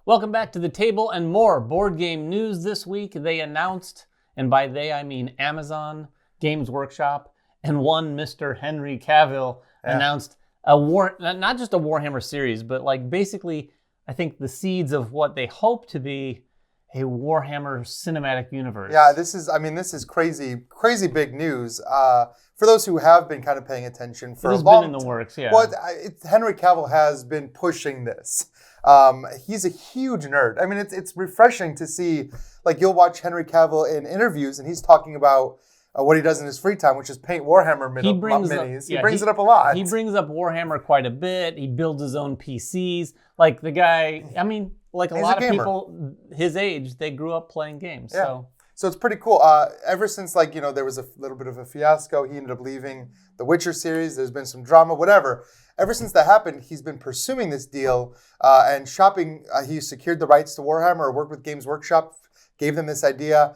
Welcome back to the table and more board game news this week. They announced, and by they I mean Amazon, Games Workshop, and one Mr. Henry Cavill announced not just a Warhammer series, but like basically, I think the seeds of what they hope to be a Warhammer cinematic universe. Yeah, this is crazy big news. For those who have been kind of paying attention for a long time. It has been in the works, yeah. Well, Henry Cavill has been pushing this. He's a huge nerd. I mean, it's refreshing to see, like, you'll watch Henry Cavill in interviews and he's talking about what he does in his free time, which is paint Warhammer minis. He brings it up a lot. He brings up Warhammer quite a bit. He builds his own PCs. Like the guy, I mean, like a lot of people his age, they grew up playing games. Yeah. So it's pretty cool. Ever since, like, there was a little bit of a fiasco, he ended up leaving the Witcher series. There's been some drama, whatever. Ever since that happened, he's been pursuing this deal and shopping. He secured the rights to Warhammer, or worked with Games Workshop, gave them this idea,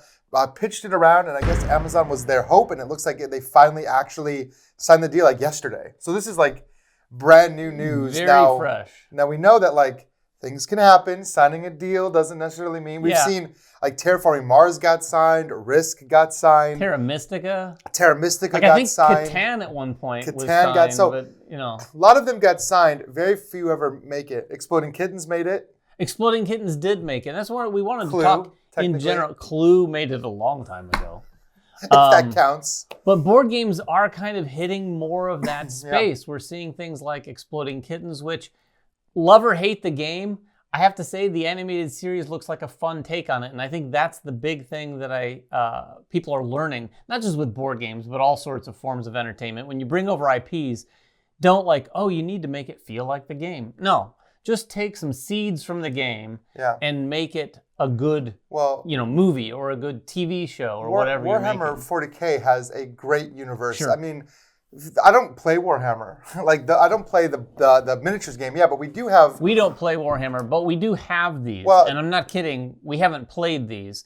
pitched it around, and I guess Amazon was their hope, and it looks like they finally actually signed the deal like yesterday. So this is like brand new news. Very fresh. Now we know that like things can happen. Signing a deal doesn't necessarily mean we've seen like Terraforming Mars got signed, Risk got signed, Terra Mystica got signed. signed. I think Catan at one point was Catan got signed, but a lot of them got signed. Very few ever make it. Exploding Kittens made it. Exploding Kittens did make it. That's what we wanted to talk in general. Clue made it a long time ago. If that counts. But board games are kind of hitting more of that space. We're seeing things like Exploding Kittens, which, love or hate the game, I have to say the animated series looks like a fun take on it. And I think that's the big thing that people are learning, not just with board games, but all sorts of forms of entertainment. When you bring over IPs, don't like, oh, you need to make it feel like the game. No, just take some seeds from the game and make it a good movie or a good TV show or whatever you're making. Warhammer 40K has a great universe. Sure. I mean, I don't play Warhammer. I don't play the miniatures game. Yeah, but we do have... We don't play Warhammer, but we do have these. Well, and I'm not kidding. We haven't played these.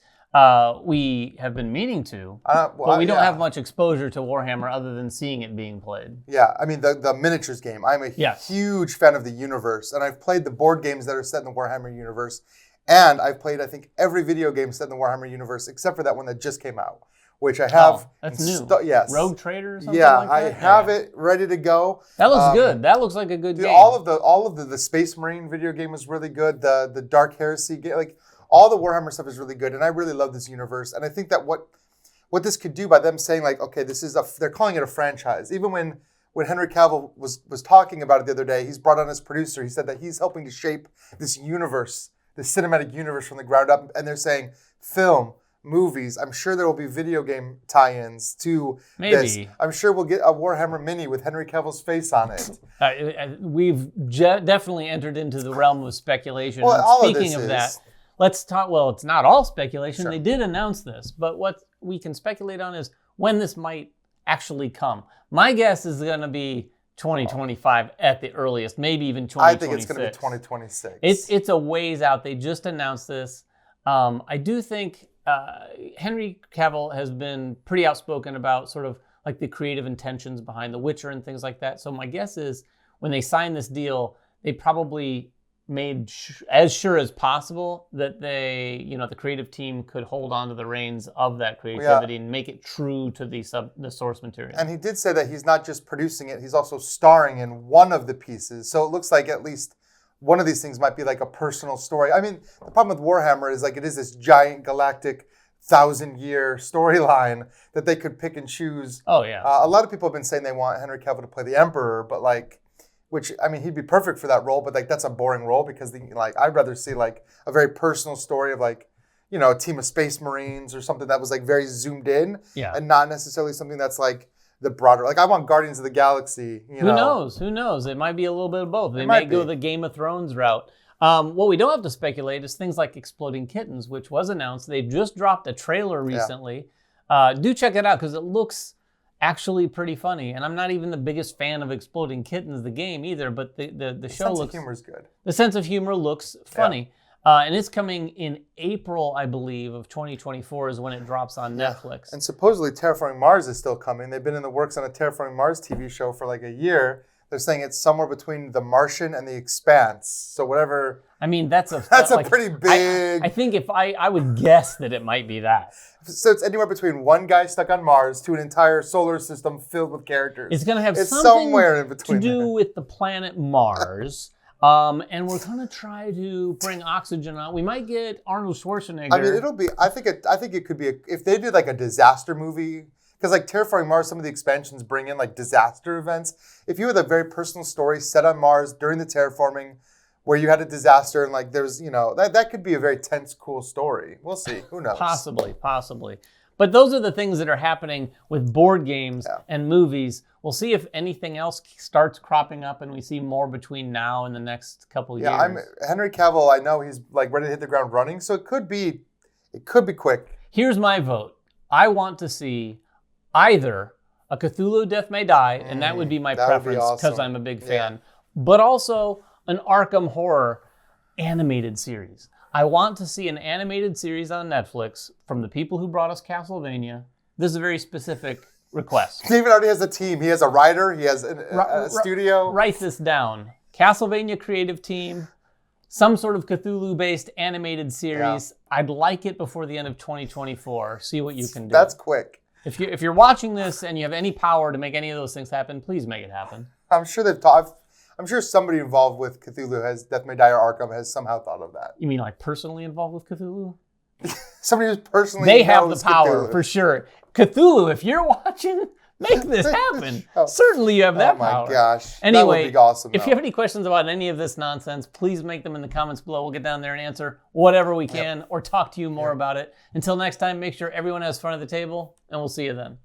We have been meaning to, but we don't have much exposure to Warhammer other than seeing it being played. Yeah, I mean, the miniatures game. I'm a huge fan of the universe, and I've played the board games that are set in the Warhammer universe, and I've played, I think, every video game set in the Warhammer universe, except for that one that just came out, which I have. That's new. Yes. Rogue Trader or something like that? I have it ready to go. That looks good. That looks like a good game. All of the Space Marine video game was really good. The Dark Heresy game, like, all the Warhammer stuff is really good, and I really love this universe. And I think that what this could do by them saying, like, okay, this is they're calling it a franchise. Even when Henry Cavill was talking about it the other day, he's brought on his producer. He said that he's helping to shape this universe, this cinematic universe from the ground up. And they're saying film, movies. I'm sure there will be video game tie-ins to this. I'm sure we'll get a Warhammer mini with Henry Cavill's face on it. We've definitely entered into the realm of speculation. Well, speaking of that, let's talk. Well, it's not all speculation. Sure. They did announce this, but what we can speculate on is when this might actually come. My guess is going to be 2025 at the earliest, maybe even 2026. I think it's going to be 2026. It's a ways out. They just announced this. I do think Henry Cavill has been pretty outspoken about sort of like the creative intentions behind The Witcher and things like that. So my guess is when they signed this deal, they probably made as sure as possible that they, the creative team could hold on to the reins of that creativity and make it true to the source material. And he did say that he's not just producing it, he's also starring in one of the pieces. So it looks like at least one of these things might be like a personal story. I mean, the problem with Warhammer is like it is this giant galactic 1,000-year storyline that they could pick and choose. Oh, yeah. A lot of people have been saying they want Henry Cavill to play the Emperor, but which, I mean, he'd be perfect for that role, but like that's a boring role because I'd rather see like a very personal story of like, a team of Space Marines or something that was like very zoomed in and not necessarily something that's like the broader, like I want Guardians of the Galaxy, Who knows? It might be a little bit of both. They might go the Game of Thrones route. What we don't have to speculate is things like Exploding Kittens, which was announced. They just dropped a trailer recently. Do check it out because it looks actually pretty funny. And I'm not even the biggest fan of Exploding Kittens, the game either, but the show looks... The sense of humor is good. The sense of humor looks funny. And it's coming in April, I believe, of 2024 is when it drops on Netflix. And supposedly Terraforming Mars is still coming. They've been in the works on a Terraforming Mars TV show for like a year. They're saying it's somewhere between The Martian and The Expanse. So whatever. I mean, that's a pretty big. I think if I would guess that it might be that. So it's anywhere between one guy stuck on Mars to an entire solar system filled with characters. It's going to have something somewhere in between to do with the planet Mars. And we're going to try to bring oxygen out. We might get Arnold Schwarzenegger. I mean, it'll be. I think it could be if they did like a disaster movie. Because like Terraforming Mars, some of the expansions bring in like disaster events. If you had a very personal story set on Mars during the terraforming, where you had a disaster and like there's that could be a very tense, cool story. We'll see. Who knows? Possibly. But those are the things that are happening with board games and movies. We'll see if anything else starts cropping up and we see more between now and the next couple of years. Yeah, Henry Cavill, I know he's like ready to hit the ground running, so it could be quick. Here's my vote. I want to see either a Cthulhu Death May Die, and that would be my preference because I'm a big fan, but also an Arkham Horror animated series. I want to see an animated series on Netflix from the people who brought us Castlevania. This is a very specific request. Steven already has a team. He has a writer. He has a studio. Write this down. Castlevania creative team, some sort of Cthulhu-based animated series. Yeah. I'd like it before the end of 2024. See what you can do. That's quick. If you're watching this and you have any power to make any of those things happen, please make it happen. I'm sure I'm sure somebody involved with Cthulhu has Death May Die or Arkham has somehow thought of that. You mean like personally involved with Cthulhu? Somebody who's personally They have the power Cthulhu. For sure. Cthulhu, if you're watching, make this happen. Certainly you have that power. Oh my gosh. Anyway, that would be awesome. If you have any questions about any of this nonsense, please make them in the comments below. We'll get down there and answer whatever we can or talk to you more about it. Until next time, make sure everyone has fun at the table, and we'll see you then.